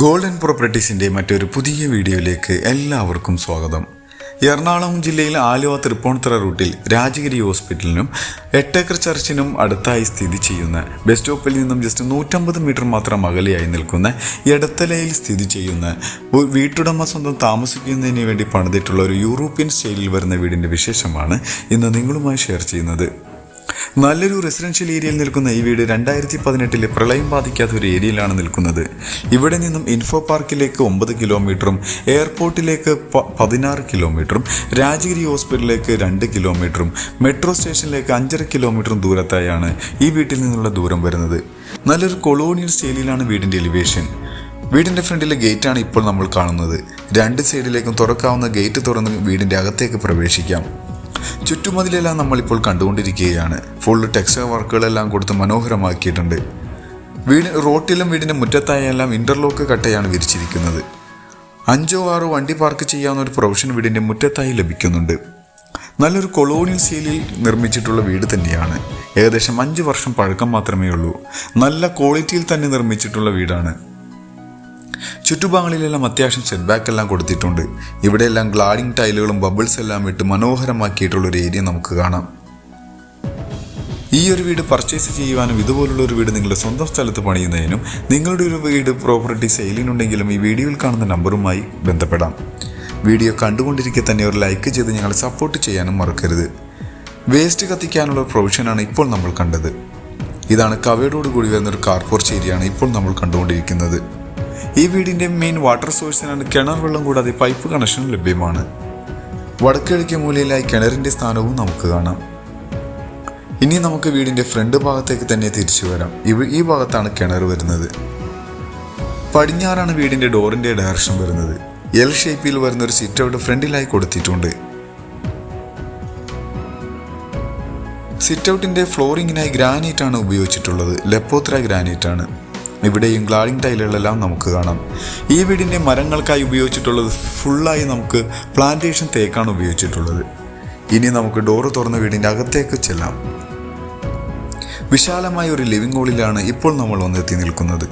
Golden പ്രോപ്പർട്ടീസിൻ്റെ മറ്റൊരു പുതിയ വീഡിയോയിലേക്ക് എല്ലാവർക്കും സ്വാഗതം. എറണാകുളം ജില്ലയിൽ ആലുവ തൃപ്പൂണിത്തുറ റൂട്ടിൽ രാജഗിരി ഹോസ്പിറ്റലിനും 8 ഏക്കർ ചർച്ചിനും അടുത്തായി സ്ഥിതി ചെയ്യുന്ന ബസ് സ്റ്റോപ്പിൽ നിന്നും ജസ്റ്റ് 150 മീറ്റർ മാത്രം അകലെയായി നിൽക്കുന്ന എടത്തലയിൽ സ്ഥിതി ചെയ്യുന്ന വീട്ടുടമ സ്വന്തം താമസിക്കുന്നതിന് വേണ്ടി പണിതിട്ടുള്ള ഒരു യൂറോപ്യൻ സ്റ്റൈലിൽ വരുന്ന വീടിൻ്റെ വിശേഷമാണ് ഇന്ന് നിങ്ങളുമായി ഷെയർ ചെയ്യുന്നത്. നല്ലൊരു റെസിഡൻഷ്യൽ ഏരിയയിൽ നിൽക്കുന്ന ഈ വീട് 2018 പ്രളയം ബാധിക്കാത്ത ഒരു ഏരിയയിലാണ് നിൽക്കുന്നത്. ഇവിടെ നിന്നും ഇൻഫോ പാർക്കിലേക്ക് 9 കിലോമീറ്ററും എയർപോർട്ടിലേക്ക് 16 കിലോമീറ്ററും രാജഗിരി ഹോസ്പിറ്റലിലേക്ക് 2 കിലോമീറ്ററും മെട്രോ സ്റ്റേഷനിലേക്ക് 5.5 കിലോമീറ്ററും ദൂരത്തായാണ് ഈ വീട്ടിൽ നിന്നുള്ള ദൂരം വരുന്നത്. നല്ലൊരു കൊളോണിയൽ സ്റ്റൈലിലാണ് വീടിൻ്റെ എലിവേഷൻ. വീടിൻ്റെ ഫ്രണ്ടിലെ ഗേറ്റാണ് ഇപ്പോൾ നമ്മൾ കാണുന്നത്. 2 സൈഡിലേക്കും തുറക്കാവുന്ന ഗേറ്റ് തുറന്ന് വീടിൻ്റെ അകത്തേക്ക് പ്രവേശിക്കാം. ചുറ്റുമതിലെല്ലാം നമ്മളിപ്പോൾ കണ്ടുകൊണ്ടിരിക്കുകയാണ്. ഫുൾ ടെക്സ്റ്റൈൽ വർക്കുകളെല്ലാം കൊടുത്ത് മനോഹരമാക്കിയിട്ടുണ്ട്. റോട്ടിലും വീടിൻ്റെ മുറ്റത്തായെല്ലാം ഇൻ്റർലോക്ക് കട്ടയാണ് വിരിച്ചിരിക്കുന്നത്. 5-6 വണ്ടി പാർക്ക് ചെയ്യാവുന്ന ഒരു പ്രൊവിഷൻ വീടിൻ്റെ മുറ്റത്തായി ലഭിക്കുന്നുണ്ട്. നല്ലൊരു കൊളോണിയൽ ശൈലിയിൽ നിർമ്മിച്ചിട്ടുള്ള വീട് തന്നെയാണ്. ഏകദേശം 5 വർഷം പഴക്കം മാത്രമേ ഉള്ളൂ. നല്ല ക്വാളിറ്റിയിൽ തന്നെ നിർമ്മിച്ചിട്ടുള്ള വീടാണ്. ചുറ്റുഭാഗങ്ങളിലെല്ലാം അത്യാവശ്യം സെറ്റ് ബാക്ക് എല്ലാം കൊടുത്തിട്ടുണ്ട്. ഇവിടെയെല്ലാം ഗ്ലാഡിംഗ് ടൈലുകളും ബബിൾസ് എല്ലാം ഇട്ട് മനോഹരമാക്കിയിട്ടുള്ളൊരു ഏരിയ നമുക്ക് കാണാം. ഈ ഒരു വീട് പർച്ചേസ് ചെയ്യുവാനും ഇതുപോലുള്ള ഒരു വീട് നിങ്ങളുടെ സ്വന്തം സ്ഥലത്ത് പണിയുന്നതിനും നിങ്ങളുടെ ഒരു വീട് പ്രോപ്പർട്ടി സെയിലിനുണ്ടെങ്കിലും ഈ വീഡിയോയിൽ കാണുന്ന നമ്പറുമായി ബന്ധപ്പെടാം. വീഡിയോ കണ്ടുകൊണ്ടിരിക്കെ തന്നെ ഒരു ലൈക്ക് ചെയ്ത് ഞങ്ങളെ സപ്പോർട്ട് ചെയ്യാനും മറക്കരുത്. വേസ്റ്റ് കത്തിക്കാനുള്ള പ്രൊവിഷനാണ് ഇപ്പോൾ നമ്മൾ കണ്ടത്. ഇതാണ് കവേഡോട് കൂടി വരുന്നൊരു കാർ പോർച്ച് ഏരിയയാണ് ഇപ്പോൾ നമ്മൾ കണ്ടുകൊണ്ടിരിക്കുന്നത്. ഈ വീടിൻ്റെ മെയിൻ വാട്ടർ സോഴ്സിനാണ് കിണർ വെള്ളം കൂടാതെ പൈപ്പ് കണക്ഷനും ലഭ്യമാണ്. വടക്കിഴക്കേ മൂലയിലായി കിണറിൻ്റെ സ്ഥാനവും നമുക്ക് കാണാം. ഇനി നമുക്ക് വീടിൻ്റെ ഫ്രണ്ട് ഭാഗത്തേക്ക് തന്നെ തിരിച്ചു വരാം. ഈ ഭാഗത്താണ് കിണർ വരുന്നത്. പടിഞ്ഞാറാണ് വീടിൻ്റെ ഡോറിൻ്റെ ഡയറക്ഷൻ വരുന്നത്. എൽ ഷേപ്പിൽ വരുന്ന ഒരു സിറ്റ് ഔട്ട് ഫ്രണ്ടിലായി കൊടുത്തിട്ടുണ്ട്. സിറ്റ് ഔട്ടിൻ്റെ ഫ്ലോറിങ്ങിനായി ഗ്രാനൈറ്റ് ആണ് ഉപയോഗിച്ചിട്ടുള്ളത്. ലെപ്പോത്ര ഗ്രാനൈറ്റ് ആണ്. ഇവിടെയും ഗ്ലാഡിംഗ് ടൈലുകളെല്ലാം നമുക്ക് കാണാം. ഈ വീടിൻ്റെ മരങ്ങൾക്കായി ഉപയോഗിച്ചിട്ടുള്ളത് ഫുള്ളായി നമുക്ക് പ്ലാന്റേഷൻ തേക്കാണ് ഉപയോഗിച്ചിട്ടുള്ളത്. ഇനി നമുക്ക് ഡോറ് തുറന്ന വീടിൻ്റെ അകത്തേക്ക് ചെല്ലാം. വിശാലമായ ഒരു ലിവിംഗ് ഹാളിലാണ് ഇപ്പോൾ നമ്മൾ വന്നെത്തി നിൽക്കുന്നത്.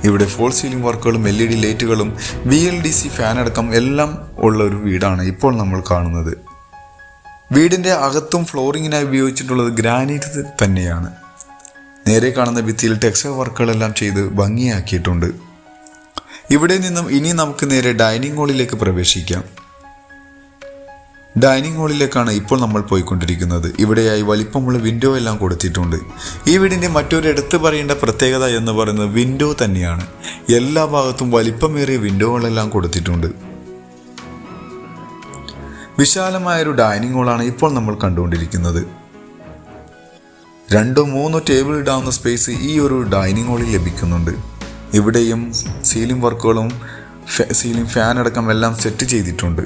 ഇവിടെ ഫോൾ സീലിംഗ് വർക്കുകളും LED ലൈറ്റുകളും VLDC ഫാൻ അടക്കം എല്ലാം ഉള്ള ഒരു വീടാണ് ഇപ്പോൾ നമ്മൾ കാണുന്നത്. വീടിൻ്റെ അകത്തും ഫ്ലോറിങ്ങിനായി ഉപയോഗിച്ചിട്ടുള്ളത് ഗ്രാനൈറ്റ് തന്നെയാണ്. നേരെ കാണുന്ന ഭിത്തിയിൽ ടെക്സ്റ്റൈൽ വർക്കുകളെല്ലാം ചെയ്ത് ഭംഗിയാക്കിയിട്ടുണ്ട്. ഇവിടെ നിന്നും ഇനി നമുക്ക് നേരെ ഡൈനിങ് ഹാളിലേക്ക് പ്രവേശിക്കാം. ഡൈനിങ് ഹാളിലേക്കാണ് ഇപ്പോൾ നമ്മൾ പോയിക്കൊണ്ടിരിക്കുന്നത്. ഇവിടെയായി വലിപ്പമുള്ള വിൻഡോ എല്ലാം കൊടുത്തിട്ടുണ്ട്. ഈ വീടിൻ്റെ മറ്റൊരു എടുത്തു പറയേണ്ട പ്രത്യേകത എന്ന് പറയുന്നത് വിൻഡോ തന്നെയാണ്. എല്ലാ ഭാഗത്തും വലിപ്പമേറിയ വിൻഡോകളെല്ലാം കൊടുത്തിട്ടുണ്ട്. വിശാലമായൊരു ഡൈനിങ് ഹാളാണ് ഇപ്പോൾ നമ്മൾ കണ്ടുകൊണ്ടിരിക്കുന്നത്. 2-3 ടേബിൾ ഇടാവുന്ന സ്പേസ് ഈ ഒരു ഡൈനിങ് ഹാളിൽ ലഭിക്കുന്നുണ്ട്. ഇവിടെയും സീലിംഗ് വർക്കുകളും സീലിംഗ് ഫാൻ അടക്കം എല്ലാം സെറ്റ് ചെയ്തിട്ടുണ്ട്.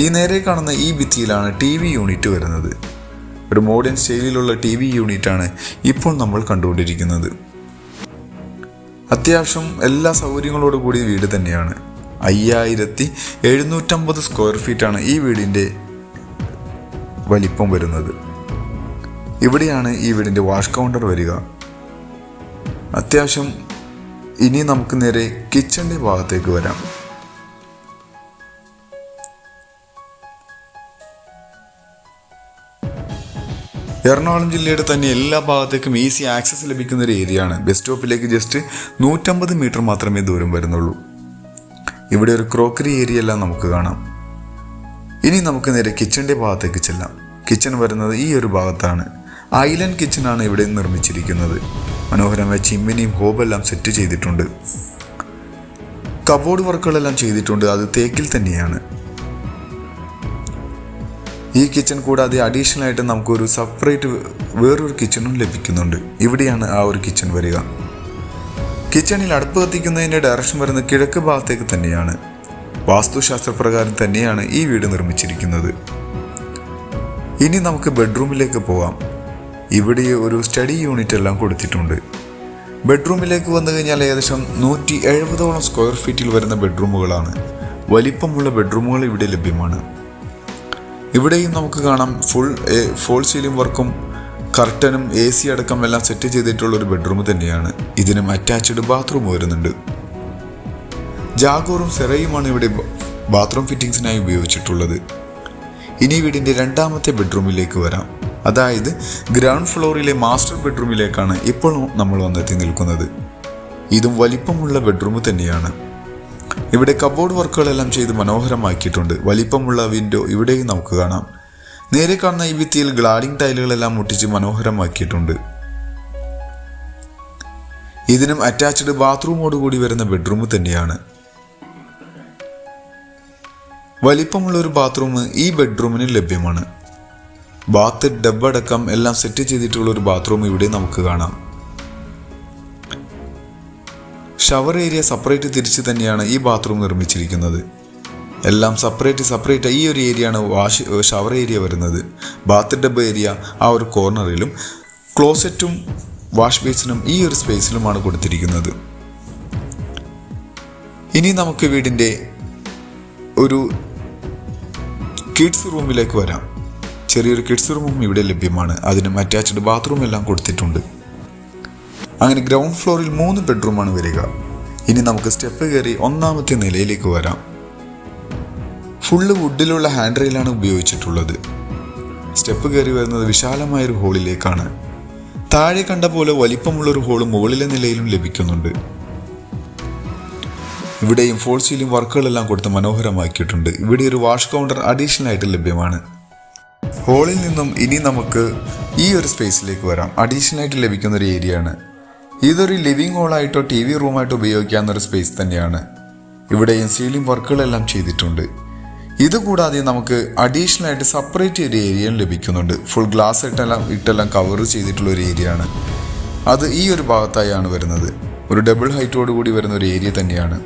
ഈ നേരെ കാണുന്ന ഈ ഭിത്തിയിലാണ് TV യൂണിറ്റ് വരുന്നത്. ഒരു മോഡേൺ സ്റ്റൈലിലുള്ള TV യൂണിറ്റാണ് ഇപ്പോൾ നമ്മൾ കണ്ടുകൊണ്ടിരിക്കുന്നത്. അത്യാവശ്യം എല്ലാ സൗകര്യങ്ങളോടു കൂടിയ വീട് തന്നെയാണ്. 5750 സ്ക്വയർ ഫീറ്റാണ് ഈ വീടിൻ്റെ വലിപ്പം വരുന്നത്. ഇവിടെയാണ് ഈ വീടിൻ്റെ വാഷ് കൗണ്ടർ വരിക. അത്യാവശ്യം ഇനി നമുക്ക് നേരെ കിച്ചണിൻ്റെ ഭാഗത്തേക്ക് വരാം. എറണാകുളം ജില്ലയുടെ തന്നെ എല്ലാ ഭാഗത്തേക്കും ഈസി ആക്സസ് ലഭിക്കുന്ന ഒരു ഏരിയയാണ്. ബസ് സ്റ്റോപ്പിലേക്ക് ജസ്റ്റ് 150 മീറ്റർ മാത്രമേ ദൂരം വരുന്നുള്ളൂ. ഇവിടെ ഒരു ക്രോക്കറി ഏരിയ എല്ലാം നമുക്ക് കാണാം. ഇനി നമുക്ക് നേരെ കിച്ചണിൻ്റെ ഭാഗത്തേക്ക് ചെല്ലാം. കിച്ചൺ വരുന്നത് ഈ ഒരു ഭാഗത്താണ്. ഐലൻഡ് കിച്ചണാണ് ഇവിടെ നിർമ്മിച്ചിരിക്കുന്നത്. മനോഹരമായ ചിമ്മിനിയും ഹോബെല്ലാം സെറ്റ് ചെയ്തിട്ടുണ്ട്. കബോർഡ് വർക്കുകളെല്ലാം ചെയ്തിട്ടുണ്ട്. അത് തേക്കിൽ തന്നെയാണ്. ഈ കിച്ചൺ കൂടാതെ അഡീഷണൽ ആയിട്ട് നമുക്കൊരു സെപ്പറേറ്റ് വേറൊരു കിച്ചണും ലഭിക്കുന്നുണ്ട്. ഇവിടെയാണ് ആ ഒരു കിച്ചൺ വരിക. കിച്ചണിൽ അടുപ്പ് കത്തിക്കുന്നതിൻ്റെ ഡയറക്ഷൻ വരുന്ന കിഴക്ക് ഭാഗത്തേക്ക് തന്നെയാണ്. വാസ്തുശാസ്ത്രപ്രകാരം തന്നെയാണ് ഈ വീട് നിർമ്മിച്ചിരിക്കുന്നത്. ഇനി നമുക്ക് ബെഡ്റൂമിലേക്ക് പോകാം. ഇവിടെ ഒരു സ്റ്റഡി യൂണിറ്റ് എല്ലാം കൊടുത്തിട്ടുണ്ട്. ബെഡ്റൂമിലേക്ക് വന്നു കഴിഞ്ഞാൽ ഏകദേശം 170ഓളം സ്ക്വയർ ഫീറ്റിൽ വരുന്ന ബെഡ്റൂമുകളാണ്. വലിപ്പമുള്ള ബെഡ്റൂമുകൾ ഇവിടെ ലഭ്യമാണ്. ഇവിടെയും നമുക്ക് കാണാം ഫോൾ സീലിംഗ് വർക്കും കർട്ടനും AC അടക്കം എല്ലാം സെറ്റ് ചെയ്തിട്ടുള്ള ഒരു ബെഡ്റൂം തന്നെയാണ്. ഇതിനും അറ്റാച്ച്ഡ് ബാത്റൂം വരുന്നുണ്ട്. ജാഗോറും സെറയുമാണ് ഇവിടെ ബാത്റൂം ഫിറ്റിംഗ്സിനായി ഉപയോഗിച്ചിട്ടുള്ളത്. ഇനി വീടിൻ്റെ രണ്ടാമത്തെ ബെഡ്റൂമിലേക്ക് വരാം. അതായത് ഗ്രൗണ്ട് ഫ്ലോറിലെ മാസ്റ്റർ ബെഡ്റൂമിലേക്കാണ് ഇപ്പോൾ നമ്മൾ വന്നെത്തി നിൽക്കുന്നത്. ഇതും വലിപ്പമുള്ള ബെഡ്റൂം തന്നെയാണ്. ഇവിടെ കബോർഡ് വർക്കുകളെല്ലാം ചെയ്ത് മനോഹരമാക്കിയിട്ടുണ്ട്. വലിപ്പമുള്ള വിൻഡോ ഇവിടെയും നമുക്ക് കാണാം. നേരെ കാണുന്ന ഈ ഭിത്തിയിൽ ഗ്ലാഡിംഗ് ടൈലുകളെല്ലാം മുട്ടിച്ച് മനോഹരമാക്കിയിട്ടുണ്ട്. ഇതിനും അറ്റാച്ച്ഡ് ബാത്റൂമോടുകൂടി വരുന്ന ബെഡ്റൂം തന്നെയാണ്. വലിപ്പമുള്ള ഒരു ബാത്റൂം ഈ ബെഡ്റൂമിന് ലഭ്യമാണ്. ബാത്ത് ഡബ് അടക്കം എല്ലാം സെറ്റ് ചെയ്തിട്ടുള്ള ഒരു ബാത്റൂം ഇവിടെ നമുക്ക് കാണാം. ഷവർ ഏരിയ സെപ്പറേറ്റ് തിരിച്ച് തന്നെയാണ് ഈ ബാത്റൂം നിർമ്മിച്ചിരിക്കുന്നത്. എല്ലാം സെപ്പറേറ്റ് ഈ ഒരു ഏരിയയാണ് ഷവർ ഏരിയ വരുന്നത്. ബാത്ത് ഡബ് ഏരിയ ആ ഒരു കോർണറിലും ക്ലോസറ്റും വാഷ് ബേസിനും ഈ ഒരു സ്പേസിലുമാണ് കൊടുത്തിരിക്കുന്നത്. ഇനി നമുക്ക് വീടിൻ്റെ ഒരു കിഡ്സ് റൂമിലേക്ക് വരാം. ചെറിയൊരു കിഡ്സ് റൂമും ഇവിടെ ലഭ്യമാണ്. അതിനും അറ്റാച്ച്ഡ് ബാത്റൂം എല്ലാം കൊടുത്തിട്ടുണ്ട്. അങ്ങനെ ഗ്രൗണ്ട് ഫ്ലോറിൽ 3 ബെഡ്റൂമാണ് വരിക. ഇനി നമുക്ക് സ്റ്റെപ്പ് കയറി ഒന്നാമത്തെ നിലയിലേക്ക് വരാം. ഫുള്ള് വുഡിലുള്ള ഹാൻഡ് റെയിലാണ് ഉപയോഗിച്ചിട്ടുള്ളത്. സ്റ്റെപ്പ് കയറി വരുന്നത് വിശാലമായൊരു ഹോളിലേക്കാണ്. താഴെ കണ്ട പോലെ വലിപ്പമുള്ളൊരു ഹോള് മുകളിലെ നിലയിലും ലഭിക്കുന്നുണ്ട്. ഇവിടെയും ഫോൾ സീലിംഗ് വർക്കുകളെല്ലാം കൊടുത്ത് മനോഹരമാക്കിയിട്ടുണ്ട്. ഇവിടെ ഒരു വാഷ് കൗണ്ടർ അഡീഷണൽ ആയിട്ട് ലഭ്യമാണ്. ഹോളിൽ നിന്നും ഇനി നമുക്ക് ഈ ഒരു സ്പേസിലേക്ക് വരാം. അഡീഷണൽ ആയിട്ട് ലഭിക്കുന്ന ഒരു ഏരിയയാണ്. ഇതൊരു ലിവിംഗ് ഹോളായിട്ടോ TV റൂമായിട്ടോ ഉപയോഗിക്കാവുന്നൊരു സ്പേസ് തന്നെയാണ്. ഇവിടെയും സീലിംഗ് വർക്കുകളെല്ലാം ചെയ്തിട്ടുണ്ട്. ഇതുകൂടാതെ നമുക്ക് അഡീഷണൽ ആയിട്ട് സെപ്പറേറ്റ് ഒരു ഏരിയയും ലഭിക്കുന്നുണ്ട്. ഫുൾ ഗ്ലാസ് ഇട്ടെല്ലാം കവർ ചെയ്തിട്ടുള്ള ഒരു ഏരിയയാണ്. അത് ഈ ഒരു ഭാഗത്തായാണ് വരുന്നത്. ഒരു ഡബിൾ ഹൈറ്റോട് കൂടി വരുന്ന ഒരു ഏരിയ തന്നെയാണ്.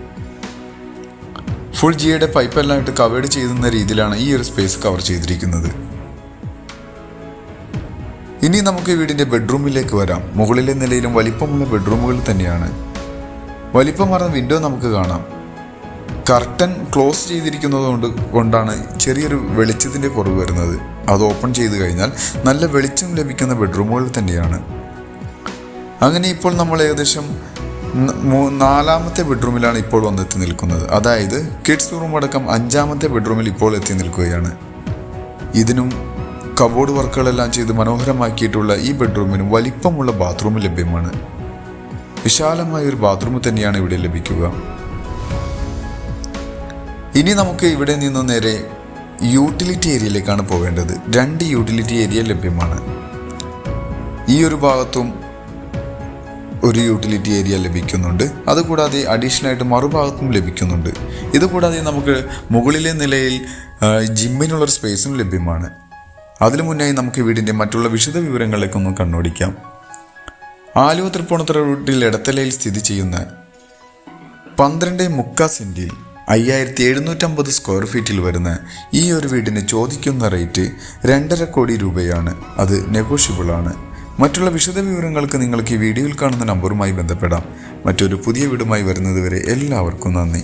ഫുൾ ജിയുടെ പൈപ്പെല്ലാം ഇട്ട് കവേർഡ് ചെയ്യുന്ന രീതിയിലാണ് ഈ ഒരു സ്പേസ് കവർ ചെയ്തിരിക്കുന്നത്. ഇനി നമുക്ക് വീടിൻ്റെ ബെഡ്റൂമിലേക്ക് വരാം. മുകളിലെ നിലയിലും വലിപ്പമുള്ള ബെഡ്റൂമുകൾ തന്നെയാണ്. വലിപ്പം പറഞ്ഞ വിൻഡോ നമുക്ക് കാണാം. കർട്ടൻ ക്ലോസ് ചെയ്തിരിക്കുന്നത് കൊണ്ടാണ് ചെറിയൊരു വെളിച്ചത്തിൻ്റെ കുറവ് വരുന്നത്. അത് ഓപ്പൺ ചെയ്ത് കഴിഞ്ഞാൽ നല്ല വെളിച്ചം ലഭിക്കുന്ന ബെഡ്റൂമുകൾ തന്നെയാണ്. അങ്ങനെ ഇപ്പോൾ നമ്മൾ ഏകദേശം 4ാമത്തെ ബെഡ്റൂമിലാണ് ഇപ്പോൾ വന്നെത്തി നിൽക്കുന്നത്. അതായത് കിഡ്സ് റൂം അടക്കം 5ാമത്തെ ബെഡ്റൂമിൽ ഇപ്പോൾ എത്തി നിൽക്കുകയാണ്. ഇതിനും കബോർഡ് വർക്കുകളെല്ലാം ചെയ്ത് മനോഹരമാക്കിയിട്ടുള്ള ഈ ബെഡ്റൂമിനും വലിപ്പമുള്ള ബാത്റൂം ലഭ്യമാണ്. വിശാലമായ ഒരു ബാത്റൂം തന്നെയാണ് ഇവിടെ ലഭിക്കുക. ഇനി നമുക്ക് ഇവിടെ നിന്ന് നേരെ യൂട്ടിലിറ്റി ഏരിയയിലേക്കാണ് പോവേണ്ടത്. 2 യൂട്ടിലിറ്റി ഏരിയ ലഭ്യമാണ്. ഈ ഒരു ഭാഗത്തും ഒരു യൂട്ടിലിറ്റി ഏരിയ ലഭിക്കുന്നുണ്ട്. അതുകൂടാതെ അഡീഷണൽ ആയിട്ട് മറുഭാഗത്തും ലഭിക്കുന്നുണ്ട്. ഇതുകൂടാതെ നമുക്ക് മുകളിലെ നിലയിൽ ജിമ്മിനുള്ളൊരു സ്പേസും ലഭ്യമാണ്. അതിനു മുന്നായി നമുക്ക് വീടിൻ്റെ മറ്റുള്ള വിശദ വിവരങ്ങളിലേക്കൊന്ന് കണ്ണോടിക്കാം. ആലുവ തൃപ്പൂണിത്തുറ റൂട്ടിൽ എടത്തലയിൽ സ്ഥിതി ചെയ്യുന്ന 12.75 സെന്റിൽ 5750 സ്ക്വയർ ഫീറ്റിൽ വരുന്ന ഈ ഒരു വീടിന് ചോദിക്കുന്ന റേറ്റ് 2.5 കോടി രൂപയാണ്. അത് നെഗോഷ്യബിൾ ആണ്. മറ്റുള്ള വിശദ വിവരങ്ങൾക്ക് നിങ്ങൾക്ക് ഈ വീഡിയോയിൽ കാണുന്ന നമ്പറുമായി ബന്ധപ്പെടാം. മറ്റൊരു പുതിയ വീടുമായി വരുന്നതുവരെ എല്ലാവർക്കും നന്ദി.